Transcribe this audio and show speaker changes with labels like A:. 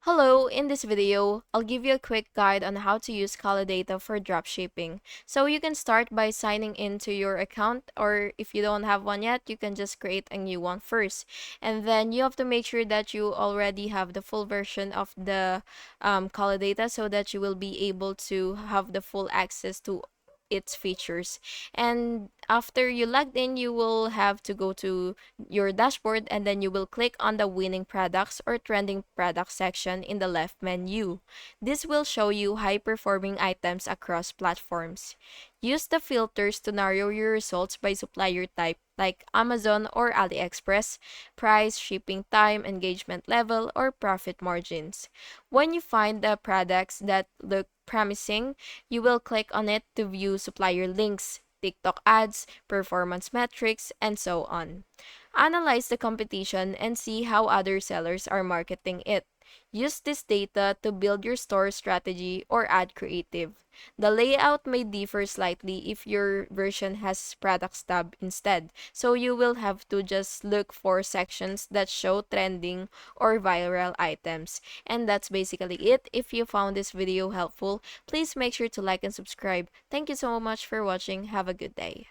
A: Hello, in this video, I'll give you a quick guide on how to use Kalodata for dropshipping. So you can start by signing into your account, or if you don't have one yet, you can just create a new one first. And then you have to make sure that you already have the full version of the Kalodata so that you will be able to have the full access to its features. And after you logged in, you will have to go to your dashboard, and then you will click on the winning products or trending products section in the left menu. This will show you high performing items across platforms. Use the filters to narrow your results by supplier type like Amazon or AliExpress, price, shipping time, engagement level, or profit margins. When you find the products that look promising, you will click on it to view supplier links, TikTok ads, performance metrics, and so on. Analyze the competition and see how other sellers are marketing it. Use this data to build your store strategy or add creative. The layout may differ slightly if your version has products tab instead, so you will have to just look for sections that show trending or viral items. And that's basically it. If you found this video helpful, please make sure to like and subscribe. Thank you so much for watching. Have a good day.